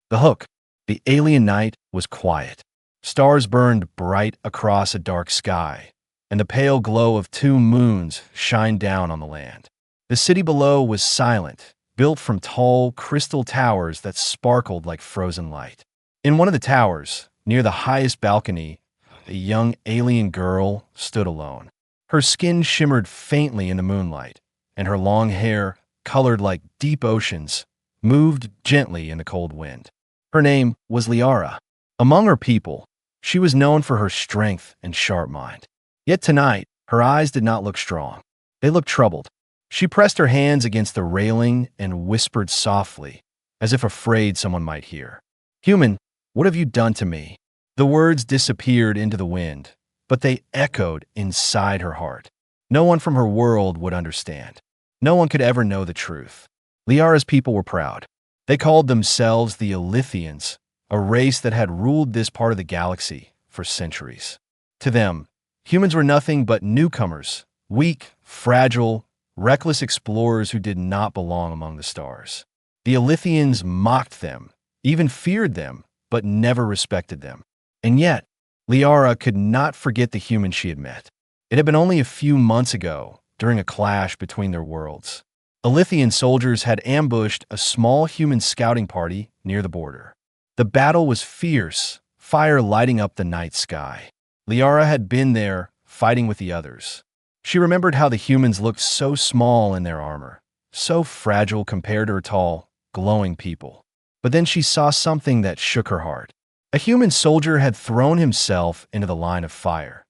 The hook. The alien night was quiet. Stars burned bright across a dark sky, and the pale glow of two moons shined down on the land. The city below was silent, built from tall, crystal towers that sparkled like frozen light. In one of the towers, near the highest balcony, a young alien girl stood alone. Her skin shimmered faintly in the moonlight, and her long hair, colored like deep oceans, moved gently in the cold wind. Her name was Liara. Among her people, she was known for her strength and sharp mind. Yet tonight, her eyes did not look strong. They looked troubled. She pressed her hands against the railing and whispered softly, as if afraid someone might hear. "Human, what have you done to me?" The words disappeared into the wind, but they echoed inside her heart. No one from her world would understand. No one could ever know the truth. Liara's people were proud. They called themselves the Elythians, a race that had ruled this part of the galaxy for centuries. To them, humans were nothing but newcomers, weak, fragile, reckless explorers who did not belong among the stars. The Elythians mocked them, even feared them, but never respected them. And yet, Liara could not forget the human she had met. It had been only a few months ago, during a clash between their worlds. Elythian soldiers had ambushed a small human scouting party near the border. The battle was fierce, fire lighting up the night sky. Liara had been there, fighting with the others. She remembered how the humans looked so small in their armor, so fragile compared to her tall, glowing people. But then she saw something that shook her heart. A human soldier had thrown himself into the line of fire,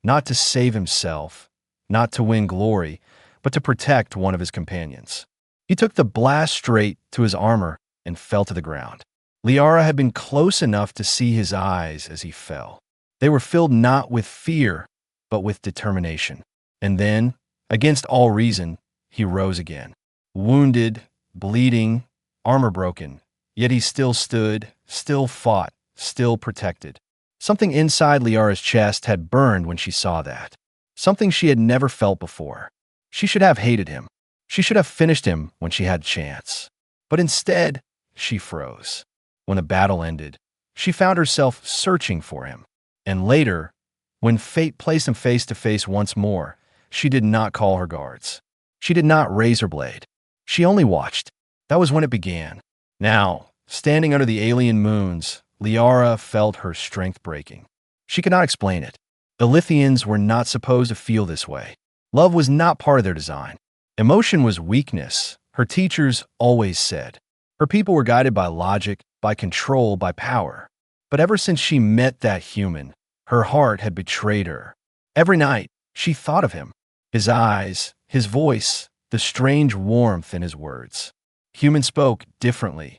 not to save himself, not to win glory, but to protect one of his companions. He took the blast straight to his armor and fell to the ground. Liara had been close enough to see his eyes as he fell. They were filled not with fear, but with determination. And then, against all reason, he rose again. Wounded, bleeding, armor broken, yet he still stood, still fought, still protected. Something inside Liara's chest had burned when she saw that. Something she had never felt before. She should have hated him. She should have finished him when she had a chance. But instead, she froze. When the battle ended, she found herself searching for him. And later, when fate placed them face to face once more, she did not call her guards. She did not raise her blade. She only watched. That was when it began. Now, standing under the alien moons, Liara felt her strength breaking. She could not explain it. The Lithians were not supposed to feel this way. Love was not part of their design. Emotion was weakness, her teachers always said. Her people were guided by logic, by control, by power. But ever since she met that human, her heart had betrayed her. Every night, she thought of him. His eyes, his voice, the strange warmth in his words. Human spoke differently.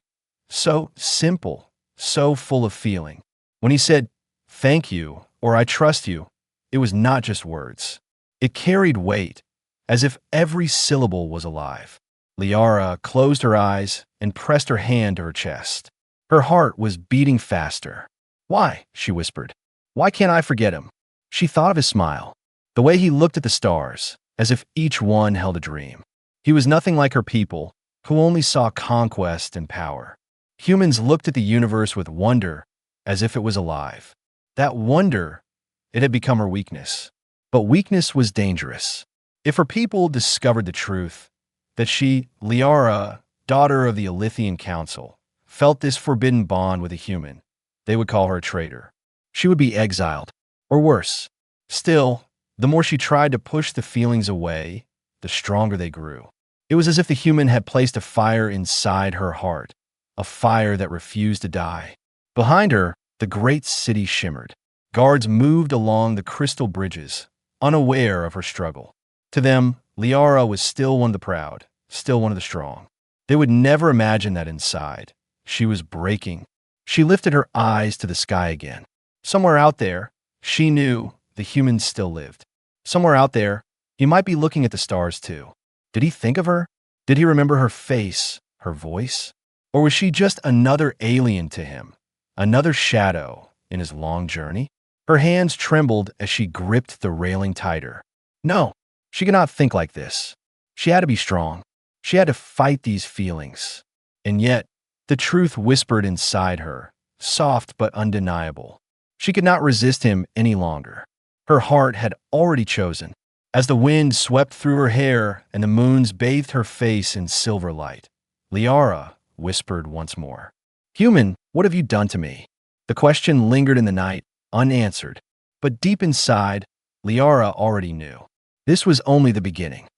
So simple, so full of feeling. When he said, "Thank you," or "I trust you," it was not just words. It carried weight, as if every syllable was alive. Liara closed her eyes and pressed her hand to her chest. Her heart was beating faster. "Why?" she whispered. "Why can't I forget him?" She thought of his smile, the way he looked at the stars, as if each one held a dream. He was nothing like her people, who only saw conquest and power. Humans looked at the universe with wonder, as if it was alive. That wonder, it had become her weakness. But weakness was dangerous. If her people discovered the truth, that she, Liara, daughter of the Elythian Council, felt this forbidden bond with a human, they would call her a traitor. She would be exiled, or worse. Still, the more she tried to push the feelings away, the stronger they grew. It was as if the human had placed a fire inside her heart, a fire that refused to die. Behind her, the great city shimmered. Guards moved along the crystal bridges, unaware of her struggle. To them, Liara was still one of the proud, still one of the strong. They would never imagine that inside, she was breaking. She lifted her eyes to the sky again. Somewhere out there, she knew the humans still lived. Somewhere out there, he might be looking at the stars too. Did he think of her? Did he remember her face, her voice? Or was she just another alien to him, another shadow in his long journey? Her hands trembled as she gripped the railing tighter. No, she could not think like this. She had to be strong. She had to fight these feelings. And yet, The truth whispered inside her, soft but undeniable. She could not resist him any longer. Her heart had already chosen. As the wind swept through her hair and the moons bathed her face in silver light, Liara whispered once more, "Human, what have you done to me?" The question lingered in the night, unanswered. But deep inside, Liara already knew. This was only the beginning.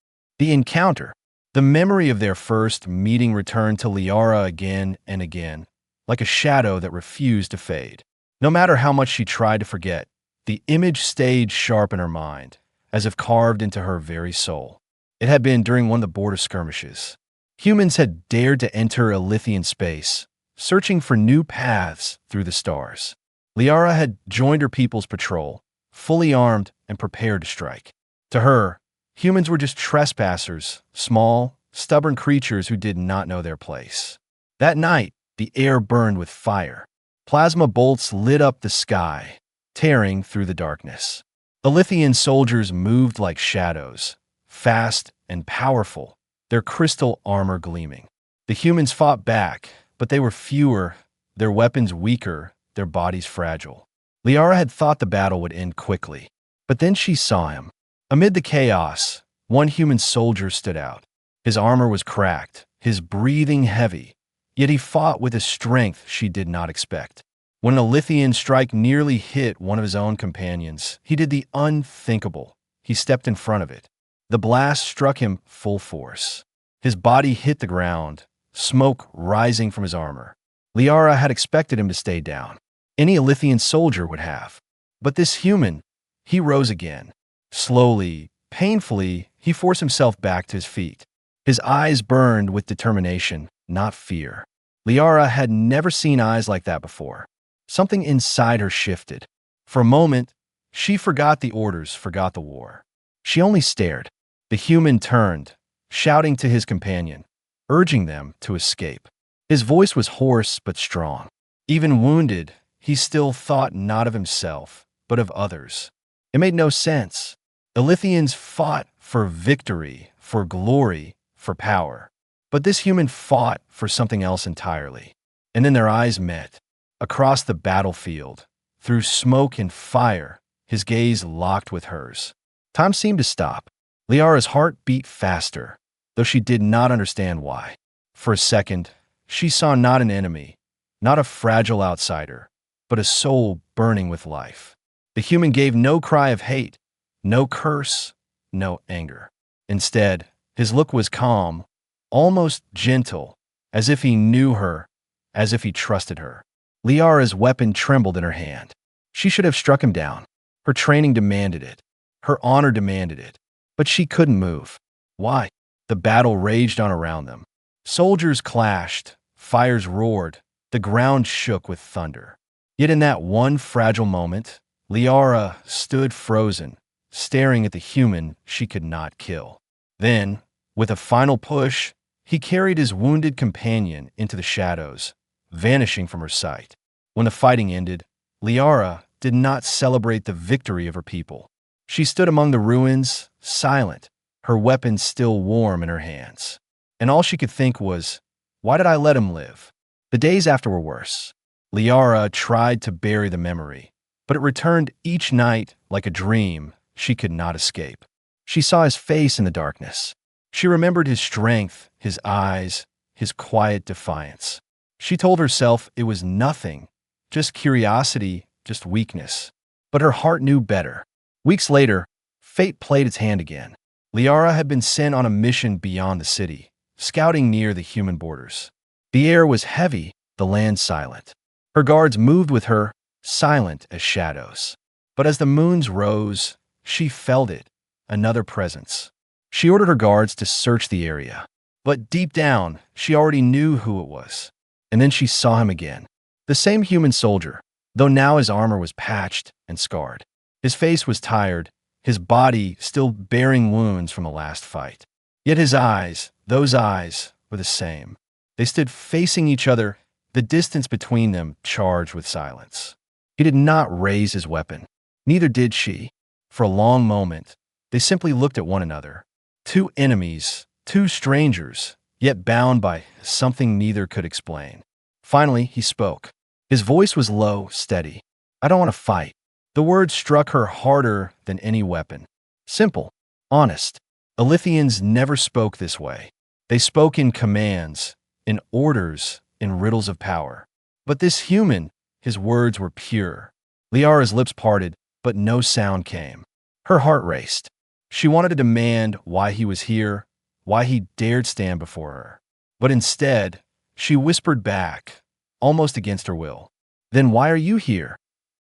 The encounter, the memory of their first meeting returned to Liara again and again, like a shadow that refused to fade. No matter how much she tried to forget, the image stayed sharp in her mind, as if carved into her very soul. It had been during one of the border skirmishes. Humans had dared to enter Elythian space, searching for new paths through the stars. Liara had joined her people's patrol, fully armed and prepared to strike. To her, humans were just trespassers, small, stubborn creatures who did not know their place. That night, the air burned with fire. Plasma bolts lit up the sky, tearing through the darkness. Elythian soldiers moved like shadows, fast and powerful, their crystal armor gleaming. The humans fought back, but they were fewer, their weapons weaker, their bodies fragile. Liara had thought the battle would end quickly, but then she saw him. Amid the chaos, one human soldier stood out. His armor was cracked, his breathing heavy, yet he fought with a strength she did not expect. When an Elythian strike nearly hit one of his own companions, he did the unthinkable. He stepped in front of it. The blast struck him full force. His body hit the ground, smoke rising from his armor. Liara had expected him to stay down. Any Elythian soldier would have. But this human, he rose again. Slowly, painfully, he forced himself back to his feet. His eyes burned with determination, not fear. Liara had never seen eyes like that before. Something inside her shifted. For a moment, she forgot the orders, forgot the war. She only stared. The human turned, shouting to his companion, urging them to escape. His voice was hoarse but strong. Even wounded, he still thought not of himself, but of others. It made no sense. Elythians fought for victory, for glory, for power. But this human fought for something else entirely. And then their eyes met. Across the battlefield, through smoke and fire, his gaze locked with hers. Time seemed to stop. Liara's heart beat faster, though she did not understand why. For a second, she saw not an enemy, not a fragile outsider, but a soul burning with life. The human gave no cry of hate, no curse, no anger. Instead, his look was calm, almost gentle, as if he knew her, as if he trusted her. Liara's weapon trembled in her hand. She should have struck him down. Her training demanded it. Her honor demanded it. But she couldn't move. Why? The battle raged on around them. Soldiers clashed, fires roared, the ground shook with thunder. Yet in that one fragile moment, Liara stood frozen, staring at the human she could not kill. Then, with a final push, he carried his wounded companion into the shadows, vanishing from her sight. When the fighting ended, Liara did not celebrate the victory of her people. She stood among the ruins, silent, her weapon still warm in her hands. And all she could think was, why did I let him live? The days after were worse. Liara tried to bury the memory, but it returned each night like a dream she could not escape. She saw his face in the darkness. She remembered his strength, his eyes, his quiet defiance. She told herself it was nothing, just curiosity, just weakness. But her heart knew better. Weeks later, fate played its hand again. Liara had been sent on a mission beyond the city, scouting near the human borders. The air was heavy, the land silent. Her guards moved with her, silent as shadows. But as the moons rose, she felt it, another presence. She ordered her guards to search the area. But deep down, she already knew who it was. And then she saw him again. The same human soldier, though now his armor was patched and scarred. His face was tired, his body still bearing wounds from the last fight. Yet his eyes, those eyes, were the same. They stood facing each other, the distance between them charged with silence. He did not raise his weapon. Neither did she. For a long moment, they simply looked at one another. Two enemies, two strangers, yet bound by something neither could explain. Finally, he spoke. His voice was low, steady. I don't want to fight. The words struck her harder than any weapon. Simple, honest. Alithians never spoke this way. They spoke in commands, in orders, in riddles of power. But this human, his words were pure. Liara's lips parted, but no sound came. Her heart raced. She wanted to demand why he was here, why he dared stand before her. But instead, she whispered back, almost against her will. Then why are you here?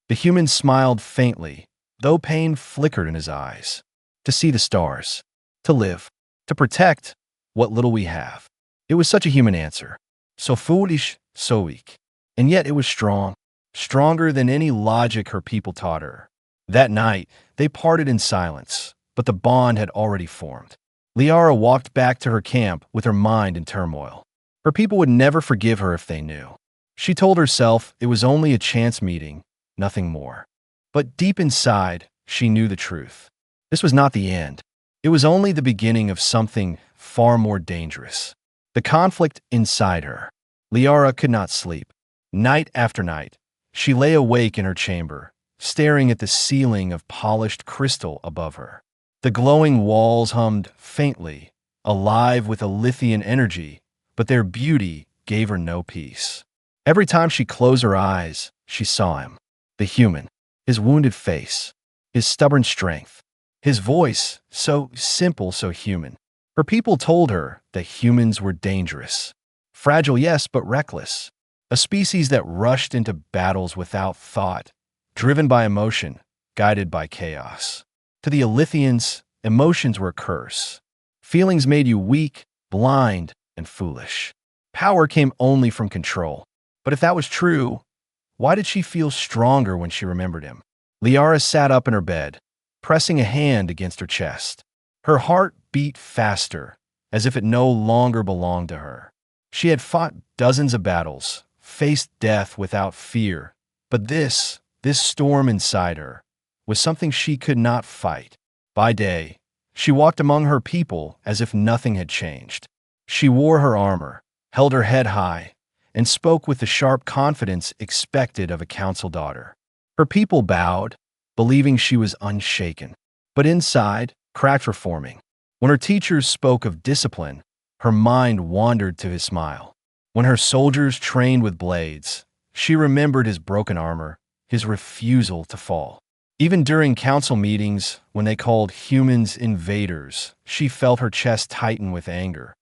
The human smiled faintly, though pain flickered in his eyes. To see the stars. To live. To protect what little we have. It was such a human answer. So foolish, so weak. And yet it was strong. Stronger than any logic her people taught her. That night, they parted in silence, but the bond had already formed. Liara walked back to her camp with her mind in turmoil. Her people would never forgive her if they knew. She told herself it was only a chance meeting, nothing more. But deep inside, she knew the truth. This was not the end. It was only the beginning of something far more dangerous. The conflict inside her. Liara could not sleep. Night after night, she lay awake in her chamber, staring at the ceiling of polished crystal above her. The glowing walls hummed faintly, alive with a Lithian energy, but their beauty gave her no peace. Every time she closed her eyes, she saw him, the human, his wounded face, his stubborn strength, his voice, so simple, so human. Her people told her that humans were dangerous. Fragile, yes, but reckless. A species that rushed into battles without thought, driven by emotion, guided by chaos. To the Alithians, emotions were a curse. Feelings made you weak, blind, and foolish. Power came only from control. But if that was true, why did she feel stronger when she remembered him? Liara sat up in her bed, pressing a hand against her chest. Her heart beat faster, as if it no longer belonged to her. She had fought dozens of battles, faced death without fear, but this storm inside her, was something she could not fight. By day, she walked among her people as if nothing had changed. She wore her armor, held her head high, and spoke with the sharp confidence expected of a council daughter. Her people bowed, believing she was unshaken. But inside, cracks were forming. When her teachers spoke of discipline, her mind wandered to his smile. When her soldiers trained with blades, she remembered his broken armor, his refusal to fall. Even during council meetings, when they called humans invaders, she felt her chest tighten with anger.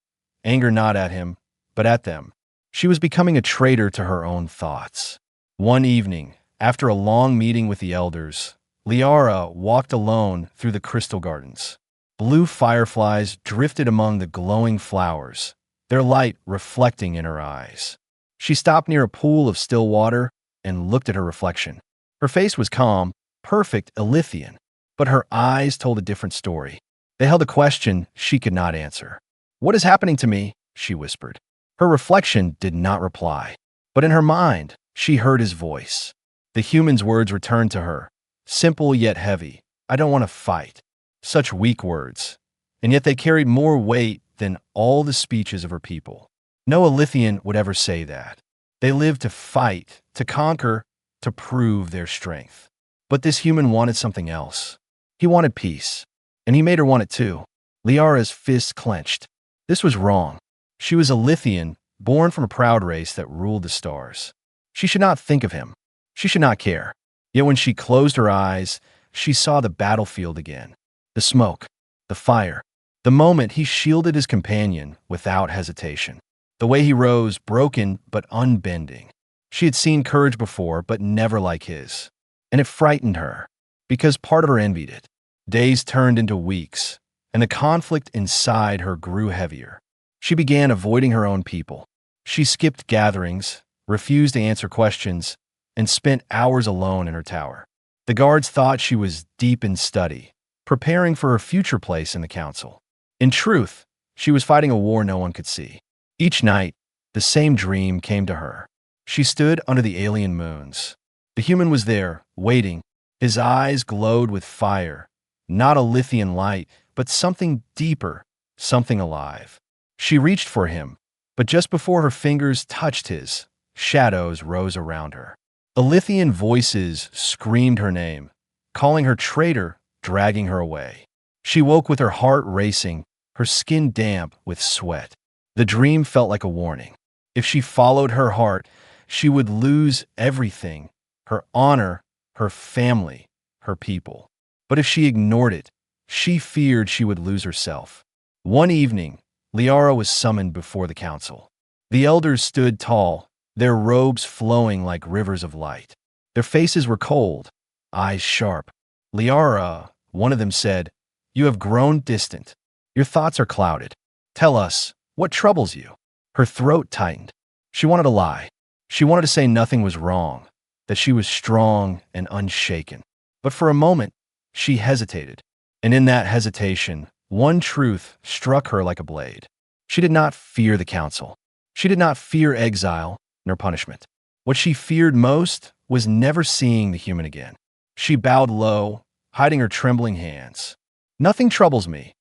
Anger not at him, but at them. She was becoming a traitor to her own thoughts. One evening, after a long meeting with the elders, Liara walked alone through the crystal gardens. Blue fireflies drifted among the glowing flowers, their light reflecting in her eyes. She stopped near a pool of still water and looked at her reflection. Her face was calm, perfect Alithian, but her eyes told a different story. They held a question she could not answer. "What is happening to me?" she whispered. Her reflection did not reply, but in her mind, she heard his voice. The human's words returned to her, simple yet heavy. "I don't want to fight." Such weak words, and yet they carried more weight than all the speeches of her people. No Alithian would ever say that. They lived to fight, to conquer, to prove their strength. But this human wanted something else. He wanted peace, and he made her want it too. Liara's fists clenched. This was wrong. She was a Lithian, born from a proud race that ruled the stars. She should not think of him. She should not care. Yet when she closed her eyes, she saw the battlefield again. The smoke, the fire, the moment he shielded his companion without hesitation. The way he rose, broken but unbending. She had seen courage before, but never like his. And it frightened her, because part of her envied it. Days turned into weeks, and the conflict inside her grew heavier. She began avoiding her own people. She skipped gatherings, refused to answer questions, and spent hours alone in her tower. The guards thought she was deep in study, preparing for her future place in the council. In truth, she was fighting a war no one could see. Each night, the same dream came to her. She stood under the alien moons. The human was there, waiting. His eyes glowed with fire, not a Lithian light, but something deeper, something alive. She reached for him, but just before her fingers touched his, shadows rose around her. Elythian voices screamed her name, calling her traitor, dragging her away. She woke with her heart racing, her skin damp with sweat. The dream felt like a warning. If she followed her heart, she would lose everything: her honor, her family, her people. But if she ignored it, she feared she would lose herself. One evening, Liara was summoned before the council. The elders stood tall, their robes flowing like rivers of light. Their faces were cold, eyes sharp. Liara, one of them said, "You have grown distant. Your thoughts are clouded. Tell us, what troubles you?" Her throat tightened. She wanted to lie. She wanted to say nothing was wrong, that she was strong and unshaken. But for a moment, she hesitated. And in that hesitation, one truth struck her like a blade. She did not fear the council. She did not fear exile nor punishment. What she feared most was never seeing the human again. She bowed low, hiding her trembling hands. "Nothing troubles me,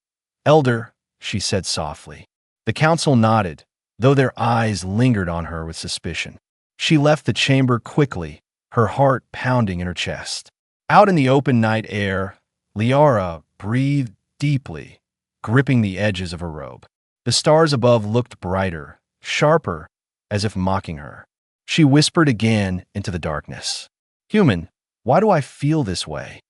Elder," she said softly. The council nodded, though their eyes lingered on her with suspicion. She left the chamber quickly, her heart pounding in her chest. Out in the open night air, Liara breathed deeply, gripping the edges of her robe. The stars above looked brighter, sharper, as if mocking her. She whispered again into the darkness. "Human, why do I feel this way?"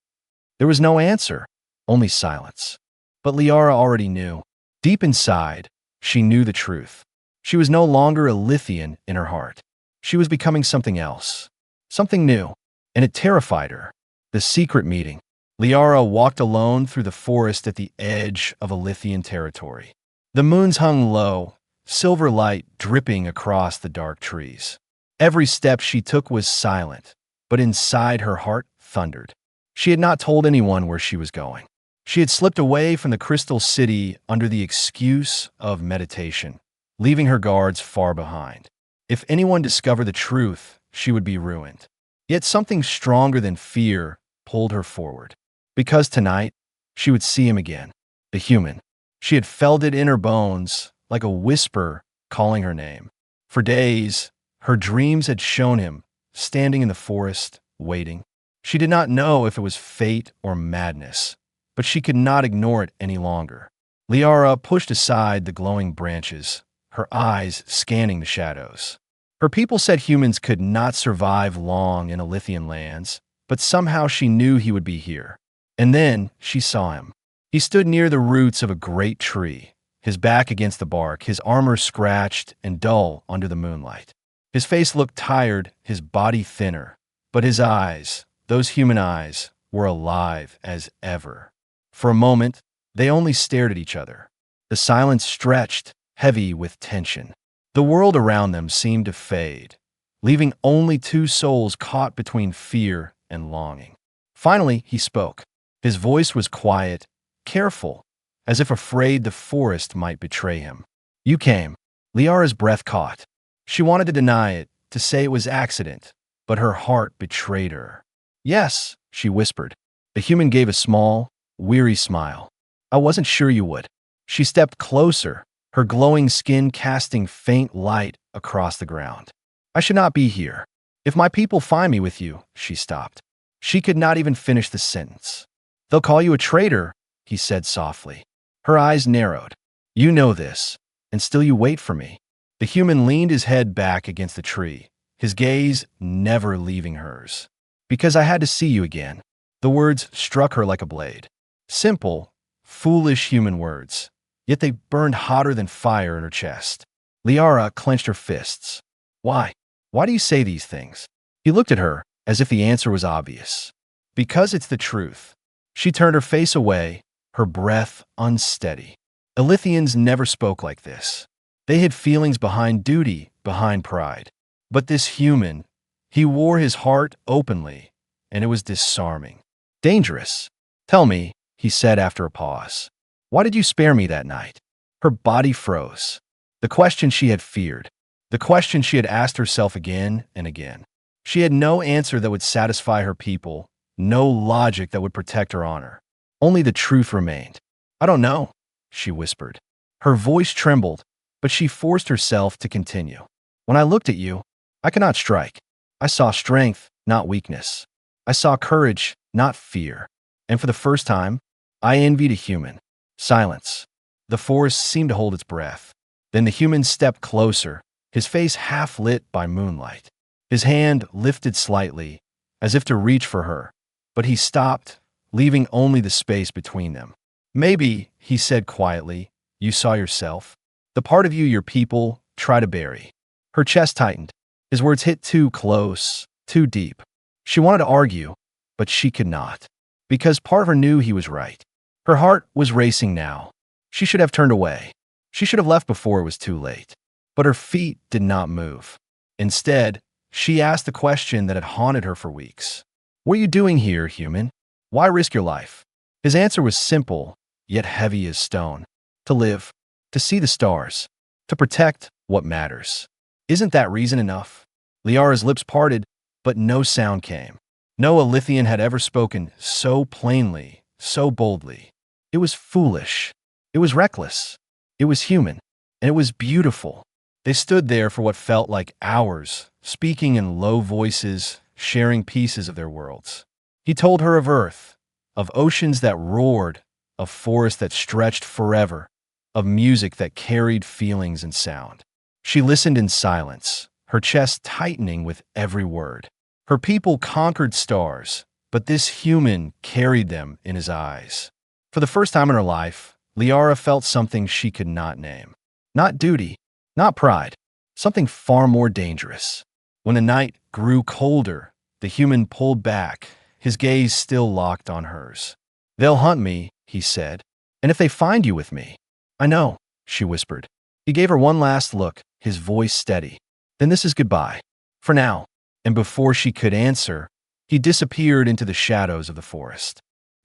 There was no answer, only silence. But Liara already knew. Deep inside, she knew the truth. She was no longer a Lithian in her heart. She was becoming something else, something new, and it terrified her. The secret meeting. Liara walked alone through the forest at the edge of a Lithian territory. The moons hung low, silver light dripping across the dark trees. Every step she took was silent, but inside her heart thundered. She had not told anyone where she was going. She had slipped away from the crystal city under the excuse of meditation, leaving her guards far behind. If anyone discovered the truth, she would be ruined. Yet something stronger than fear pulled her forward. Because tonight, she would see him again, the human. She had felt it in her bones, like a whisper calling her name. For days, her dreams had shown him, standing in the forest, waiting. She did not know if it was fate or madness, but she could not ignore it any longer. Liara pushed aside the glowing branches, her eyes scanning the shadows. Her people said humans could not survive long in Elythian lands, but somehow she knew he would be here. And then she saw him. He stood near the roots of a great tree, his back against the bark, his armor scratched and dull under the moonlight. His face looked tired, his body thinner, but his eyes, those human eyes, were alive as ever. For a moment, they only stared at each other. The silence stretched, heavy with tension. The world around them seemed to fade, leaving only two souls caught between fear and longing. Finally, he spoke. His voice was quiet, careful, as if afraid the forest might betray him. "You came." Liara's breath caught. She wanted to deny it, to say it was accident, but her heart betrayed her. "Yes," she whispered. The human gave a small, weary smile. "I wasn't sure you would." She stepped closer, her glowing skin casting faint light across the ground. "I should not be here. If my people find me with you," she stopped. She could not even finish the sentence. "They'll call you a traitor," he said softly. Her eyes narrowed. "You know this, and still you wait for me." The human leaned his head back against the tree, his gaze never leaving hers. "Because I had to see you again." The words struck her like a blade. Simple, foolish human words, yet they burned hotter than fire in her chest. Liara clenched her fists. "Why? Why do you say these things?" He looked at her as if the answer was obvious. "Because it's the truth." She turned her face away, her breath unsteady. Elythians never spoke like this. They hid feelings behind duty, behind pride. But this human, he wore his heart openly, and it was disarming. "Dangerous. Tell me," he said after a pause. "Why did you spare me that night?" Her body froze. The question she had feared. The question she had asked herself again and again. She had no answer that would satisfy her people, no logic that would protect her honor. Only the truth remained. "I don't know," she whispered. Her voice trembled, but she forced herself to continue. "When I looked at you, I cannot strike. I saw strength, not weakness. I saw courage, not fear. And for the first time, I envied a human. Silence. The forest seemed to hold its breath. Then the human stepped closer, his face half lit by moonlight. His hand lifted slightly, as if to reach for her, but he stopped, leaving only the space between them. Maybe, he said quietly, you saw yourself. The part of you your people try to bury. Her chest tightened. His words hit too close, too deep. She wanted to argue, but she could not, because part of her knew he was right. Her heart was racing now. She should have turned away. She should have left before it was too late. But her feet did not move. Instead, she asked the question that had haunted her for weeks. What are you doing here, human? Why risk your life? His answer was simple, yet heavy as stone. To live, to see the stars, to protect what matters. Isn't that reason enough? Liara's lips parted, but no sound came. No Alithian had ever spoken so plainly, so boldly. It was foolish. It was reckless. It was human. And it was beautiful. They stood there for what felt like hours, speaking in low voices, sharing pieces of their worlds. He told her of Earth, of oceans that roared, of forests that stretched forever, of music that carried feelings and sound. She listened in silence, her chest tightening with every word. Her people conquered stars, but this human carried them in his eyes. For the first time in her life, Liara felt something she could not name. Not duty, not pride, something far more dangerous. When the night grew colder, the human pulled back, his gaze still locked on hers. They'll hunt me, he said, and if they find you with me. I know, she whispered. He gave her one last look, his voice steady. Then this is goodbye. For now. And before she could answer, he disappeared into the shadows of the forest.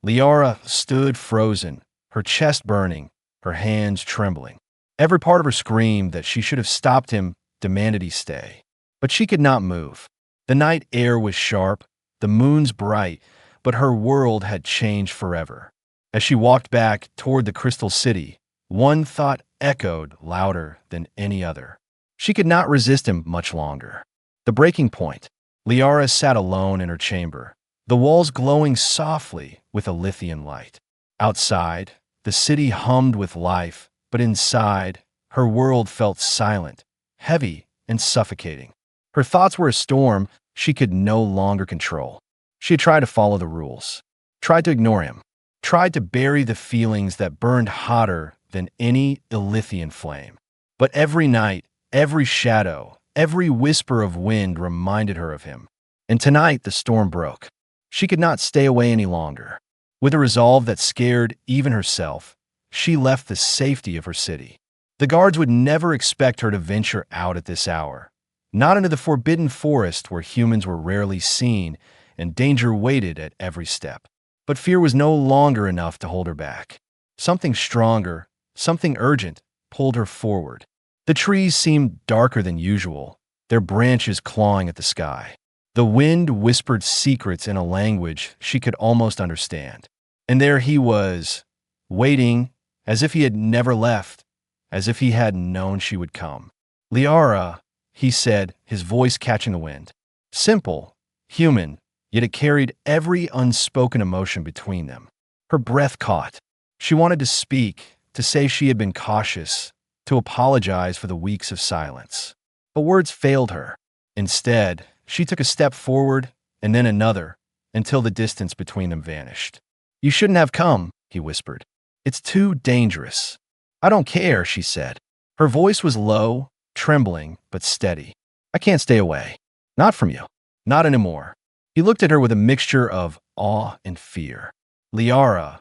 Liara stood frozen, her chest burning, her hands trembling. Every part of her screamed that she should have stopped him, demanded he stay. But she could not move. The night air was sharp, the moon's bright, but her world had changed forever. As she walked back toward the crystal city, one thought echoed louder than any other. She could not resist him much longer. The breaking point. Liara sat alone in her chamber, the walls glowing softly with a Lithian light. Outside, the city hummed with life, but inside, her world felt silent, heavy, and suffocating. Her thoughts were a storm she could no longer control. She had tried to follow the rules, tried to ignore him, tried to bury the feelings that burned hotter than any Ilithian flame. But every night, every shadow, every whisper of wind reminded her of him. And tonight the storm broke. She could not stay away any longer. With a resolve that scared even herself, she left the safety of her city. The guards would never expect her to venture out at this hour, not into the forbidden forest where humans were rarely seen and danger waited at every step. But fear was no longer enough to hold her back. Something stronger, something urgent, pulled her forward. The trees seemed darker than usual, their branches clawing at the sky. The wind whispered secrets in a language she could almost understand. And there he was, waiting, as if he had never left, as if he had known she would come. Liara, he said, his voice catching the wind. Simple, human, yet it carried every unspoken emotion between them. Her breath caught. She wanted to speak, to say she had been cautious, to apologize for the weeks of silence. But words failed her. Instead, she took a step forward and then another, until the distance between them vanished. You shouldn't have come, he whispered. It's too dangerous. I don't care, she said. Her voice was low, trembling, but steady. I can't stay away. Not from you. Not anymore. He looked at her with a mixture of awe and fear. Liara,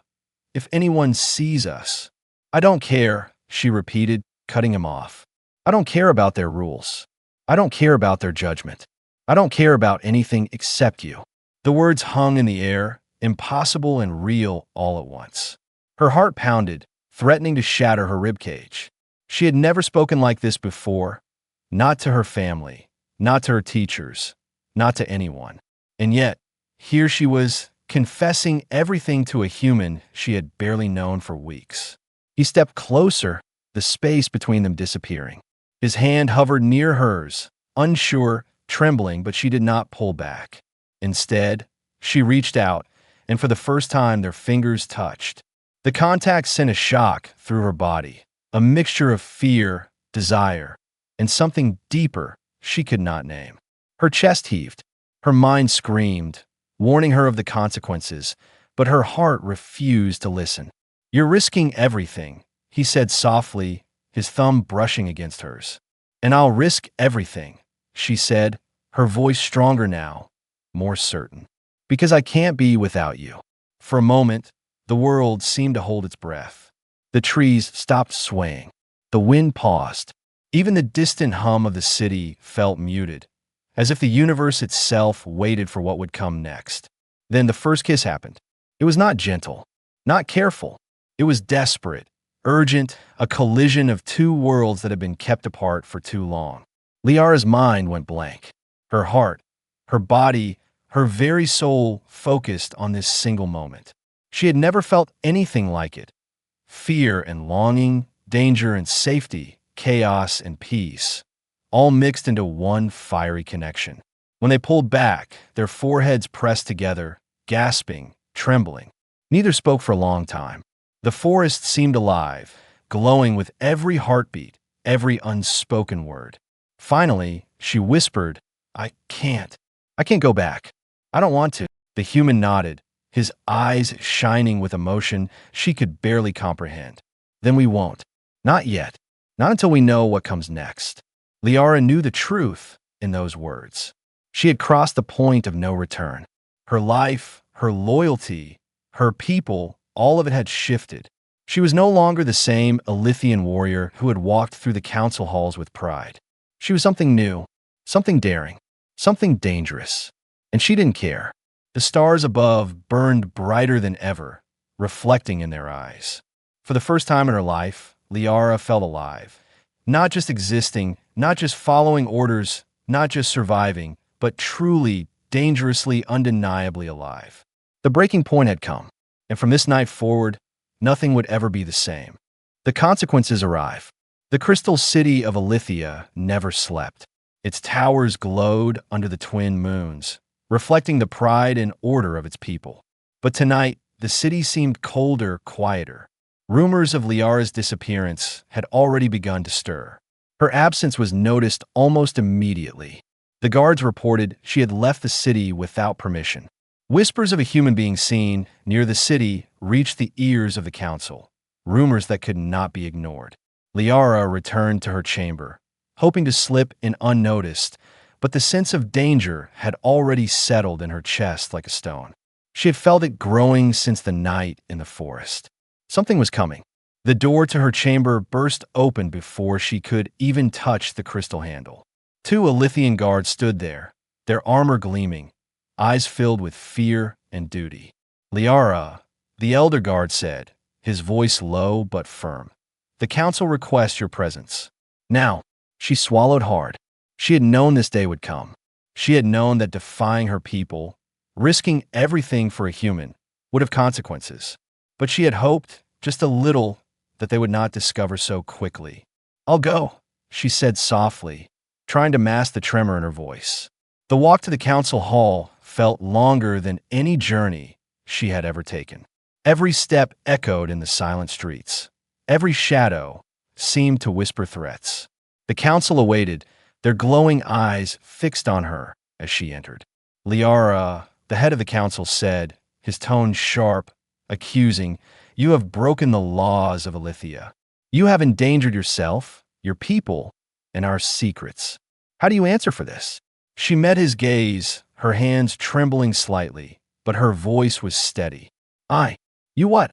if anyone sees us. I don't care, she repeated, cutting him off. I don't care about their rules. I don't care about their judgment. I don't care about anything except you. The words hung in the air, impossible and real all at once. Her heart pounded, threatening to shatter her ribcage. She had never spoken like this before, not to her family, not to her teachers, not to anyone. And yet, here she was, confessing everything to a human she had barely known for weeks. He stepped closer, the space between them disappearing. His hand hovered near hers, unsure, trembling, but she did not pull back. Instead, she reached out, and for the first time their fingers touched. The contact sent a shock through her body, a mixture of fear, desire, and something deeper she could not name. Her chest heaved. Her mind screamed, warning her of the consequences, but her heart refused to listen. "You're risking everything," he said softly, his thumb brushing against hers. "And I'll risk everything," she said, her voice stronger now, more certain. "Because I can't be without you." For a moment, the world seemed to hold its breath. The trees stopped swaying. The wind paused. Even the distant hum of the city felt muted, as if the universe itself waited for what would come next. Then the first kiss happened. It was not gentle, not careful. It was desperate, urgent, a collision of two worlds that had been kept apart for too long. Liara's mind went blank. Her heart, her body, her very soul focused on this single moment. She had never felt anything like it. Fear and longing, danger and safety, chaos and peace, all mixed into one fiery connection. When they pulled back, their foreheads pressed together, gasping, trembling. Neither spoke for a long time. The forest seemed alive, glowing with every heartbeat, every unspoken word. Finally, she whispered, I can't go back. I don't want to." The human nodded, his eyes shining with emotion she could barely comprehend. "Then we won't. Not yet. Not until we know what comes next." Liara knew the truth in those words. She had crossed the point of no return. Her life, her loyalty, her people, all of it had shifted. She was no longer the same Elythian warrior who had walked through the council halls with pride. She was something new, something daring, something dangerous. And she didn't care. The stars above burned brighter than ever, reflecting in their eyes. For the first time in her life, Liara felt alive. Not just existing, not just following orders, not just surviving, but truly, dangerously, undeniably alive. The breaking point had come, and from this night forward, nothing would ever be the same. The consequences arrive. The crystal city of Elythia never slept. Its towers glowed under the twin moons, reflecting the pride and order of its people. But tonight, the city seemed colder, quieter. Rumors of Liara's disappearance had already begun to stir. Her absence was noticed almost immediately. The guards reported she had left the city without permission. Whispers of a human being seen near the city reached the ears of the council, rumors that could not be ignored. Liara returned to her chamber, hoping to slip in unnoticed, but the sense of danger had already settled in her chest like a stone. She had felt it growing since the night in the forest. Something was coming. The door to her chamber burst open before she could even touch the crystal handle. Two Elythian guards stood there, their armor gleaming, eyes filled with fear and duty. "Liara," the elder guard said, his voice low but firm. "The council requests your presence." Now, she swallowed hard. She had known this day would come. She had known that defying her people, risking everything for a human, would have consequences. But she had hoped, just a little, that they would not discover so quickly. "I'll go," she said softly, trying to mask the tremor in her voice. The walk to the council hall felt longer than any journey she had ever taken. Every step echoed in the silent streets. Every shadow seemed to whisper threats. The council awaited, their glowing eyes fixed on her as she entered. "Liara," the head of the council said, his tone sharp, accusing, "you have broken the laws of Elythia. You have endangered yourself, your people, and our secrets. How do you answer for this?" She met his gaze, her hands trembling slightly, but her voice was steady. You what?"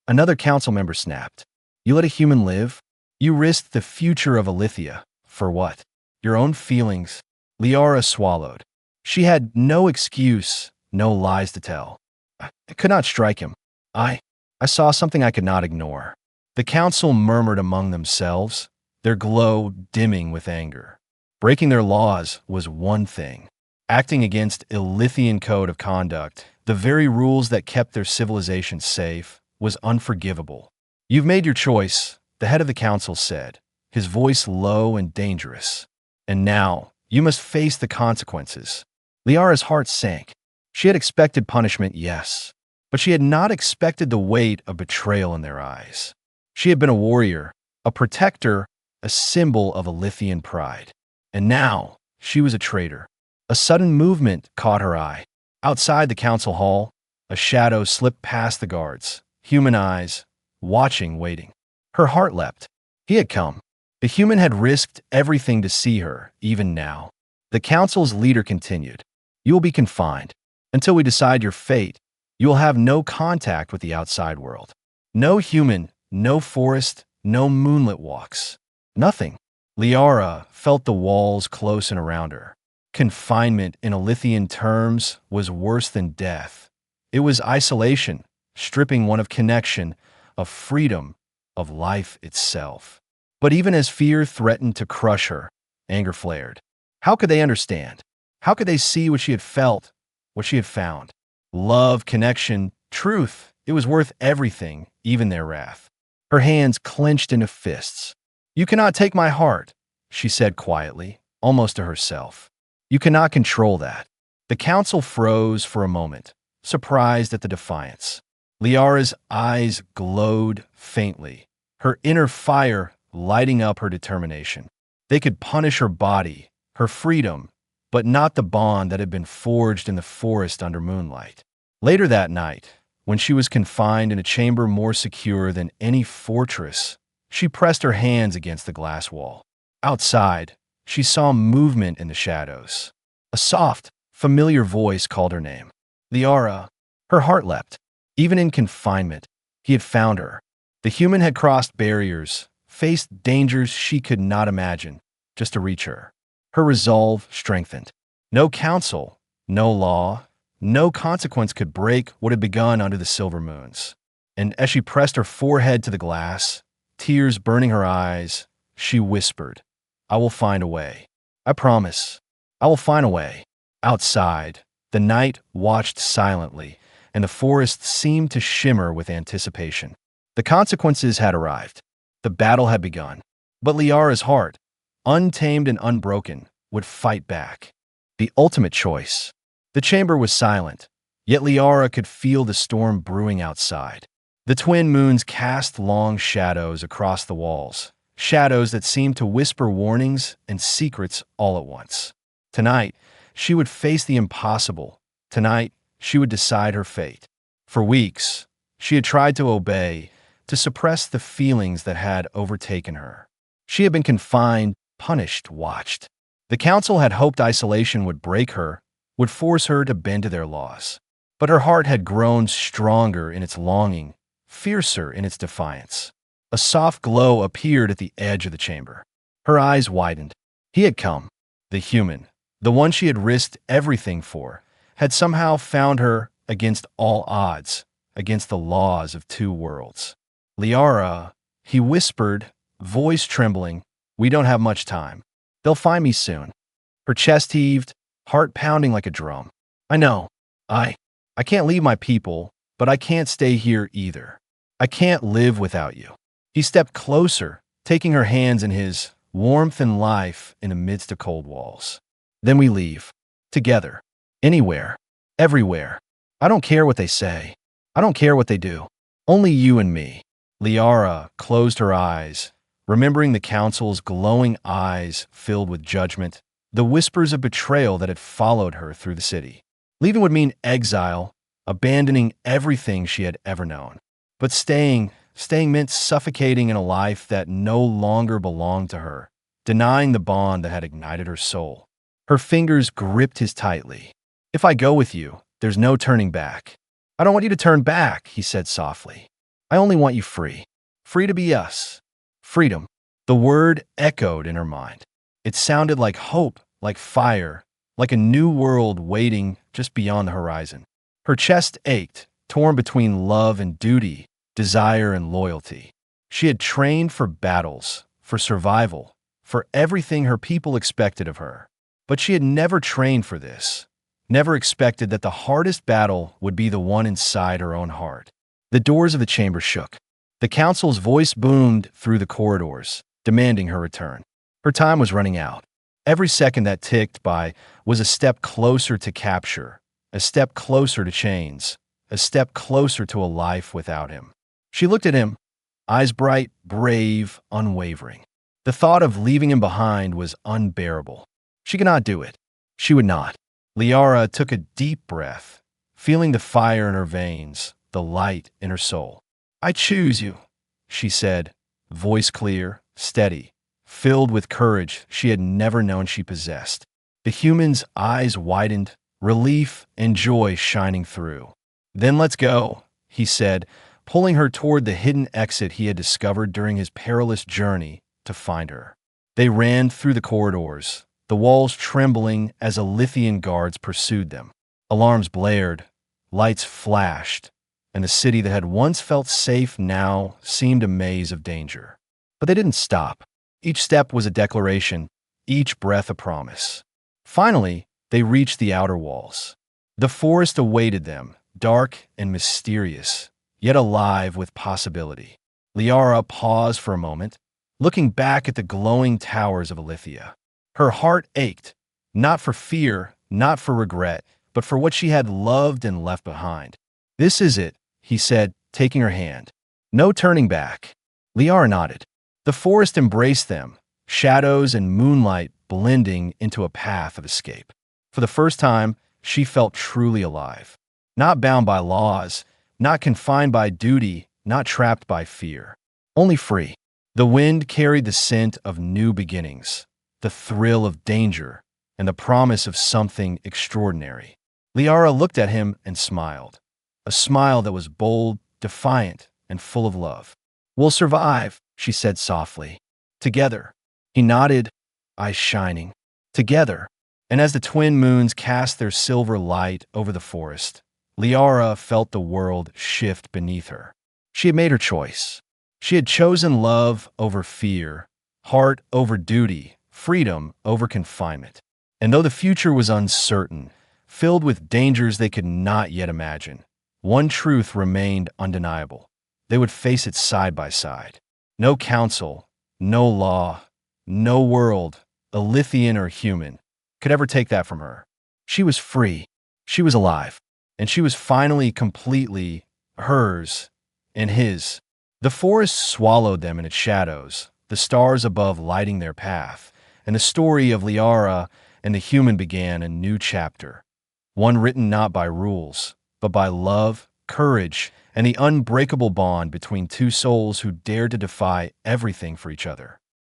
Another council member snapped. "You let a human live? You risked the future of Elythia. For what? Your own feelings." Liara swallowed. She had no excuse, no lies to tell. "I could not strike him. I saw something I could not ignore." The council murmured among themselves, their glow dimming with anger. Breaking their laws was one thing. Acting against Elythian code of conduct, the very rules that kept their civilization safe, was unforgivable. "You've made your choice," the head of the council said, his voice low and dangerous. "And now You must face the consequences. Liara's heart sank. She had expected punishment, yes, but she had not expected the weight of betrayal in their eyes. She had been a warrior, a protector, a symbol of Alithian pride. And now, she was a traitor. A sudden movement caught her eye. Outside the council hall, a shadow slipped past the guards, human eyes, watching, waiting. Her heart leapt. He had come. The human had risked everything to see her, even now. The council's leader continued. You will be confined. Until we decide your fate, you will have no contact with the outside world. No human, no forest, no moonlit walks. Nothing. Liara felt the walls close in around her. Confinement in Alithian terms was worse than death. It was isolation, stripping one of connection, of freedom, of life itself. But even as fear threatened to crush her, anger flared. How could they understand? How could they see what she had felt, what she had found? Love, connection, truth. It was worth everything, even their wrath. Her hands clenched into fists. You cannot take my heart, she said quietly, almost to herself. You cannot control that. The council froze for a moment, surprised at the defiance. Liara's eyes glowed faintly, her inner fire lighting up her determination. They could punish her body, her freedom, but not the bond that had been forged in the forest under moonlight. Later that night, when she was confined in a chamber more secure than any fortress, she pressed her hands against the glass wall. Outside, she saw movement in the shadows. A soft, familiar voice called her name. Liara. Her heart leapt. Even in confinement, he had found her. The human had crossed barriers, faced dangers she could not imagine, just to reach her. Her resolve strengthened. No council, no law, no consequence could break what had begun under the silver moons. And as she pressed her forehead to the glass, tears burning her eyes, she whispered, I will find a way. I promise. I will find a way. Outside, the night watched silently, and the forest seemed to shimmer with anticipation. The consequences had arrived. The battle had begun. But Liara's heart, untamed and unbroken, would fight back. The ultimate choice. The chamber was silent, yet Liara could feel the storm brewing outside. The twin moons cast long shadows across the walls, shadows that seemed to whisper warnings and secrets all at once. Tonight, she would face the impossible. Tonight, she would decide her fate. For weeks, she had tried to obey, to suppress the feelings that had overtaken her. She had been confined, punished, watched. The council had hoped isolation would break her, would force her to bend to their laws. But her heart had grown stronger in its longing, fiercer in its defiance. A soft glow appeared at the edge of the chamber. Her eyes widened. He had come. The human, the one she had risked everything for, had somehow found her against all odds, against the laws of two worlds. Liara, he whispered, voice trembling, we don't have much time. They'll find me soon. Her chest heaved, heart pounding like a drum. I know. I can't leave my people, but I can't stay here either. I can't live without you. He stepped closer, taking her hands in his, warmth and life in the midst of cold walls. Then we leave. Together. Anywhere. Everywhere. I don't care what they say. I don't care what they do. Only you and me. Liara closed her eyes, remembering the council's glowing eyes filled with judgment, the whispers of betrayal that had followed her through the city. Leaving would mean exile, abandoning everything she had ever known. But staying meant suffocating in a life that no longer belonged to her, denying the bond that had ignited her soul. Her fingers gripped his tightly. If I go with you, there's no turning back. I don't want you to turn back, he said softly. I only want you free. Free to be us. Freedom. The word echoed in her mind. It sounded like hope, like fire, like a new world waiting just beyond the horizon. Her chest ached, torn between love and duty, desire and loyalty. She had trained for battles, for survival, for everything her people expected of her. But she had never trained for this, never expected that the hardest battle would be the one inside her own heart. The doors of the chamber shook. The council's voice boomed through the corridors, demanding her return. Her time was running out. Every second that ticked by was a step closer to capture, a step closer to chains, a step closer to a life without him. She looked at him, eyes bright, brave, unwavering. The thought of leaving him behind was unbearable. She could not do it. She would not. Liara took a deep breath, feeling the fire in her veins, the light in her soul. "I choose you," she said, voice clear, steady, filled with courage she had never known she possessed. The human's eyes widened, relief and joy shining through. "Then let's go," he said, pulling her toward the hidden exit he had discovered during his perilous journey to find her. They ran through the corridors, the walls trembling as Alithian guards pursued them. Alarms blared, lights flashed, and the city that had once felt safe now seemed a maze of danger. But they didn't stop. Each step was a declaration, each breath a promise. Finally, they reached the outer walls. The forest awaited them, dark and mysterious, yet alive with possibility. Liara paused for a moment, looking back at the glowing towers of Alithia. Her heart ached, not for fear, not for regret, but for what she had loved and left behind. "This is it," he said, taking her hand. "No turning back." Liara nodded. The forest embraced them, shadows and moonlight blending into a path of escape. For the first time, she felt truly alive. Not bound by laws, not confined by duty, not trapped by fear. Only free. The wind carried the scent of new beginnings, the thrill of danger, and the promise of something extraordinary. Liara looked at him and smiled. A smile that was bold, defiant, and full of love. "We'll survive," she said softly. "Together." He nodded, eyes shining. "Together." And as the twin moons cast their silver light over the forest, Liara felt the world shift beneath her. She had made her choice. She had chosen love over fear, heart over duty, freedom over confinement. And though the future was uncertain, filled with dangers they could not yet imagine, one truth remained undeniable. They would face it side by side. No council, no law, no world, Alithian or human, could ever take that from her. She was free. She was alive. And she was finally completely hers and his. The forest swallowed them in its shadows, the stars above lighting their path, and the story of Liara and the human began a new chapter, one written not by rules, but by love, courage, and the unbreakable bond between two souls who dared to defy everything for each other.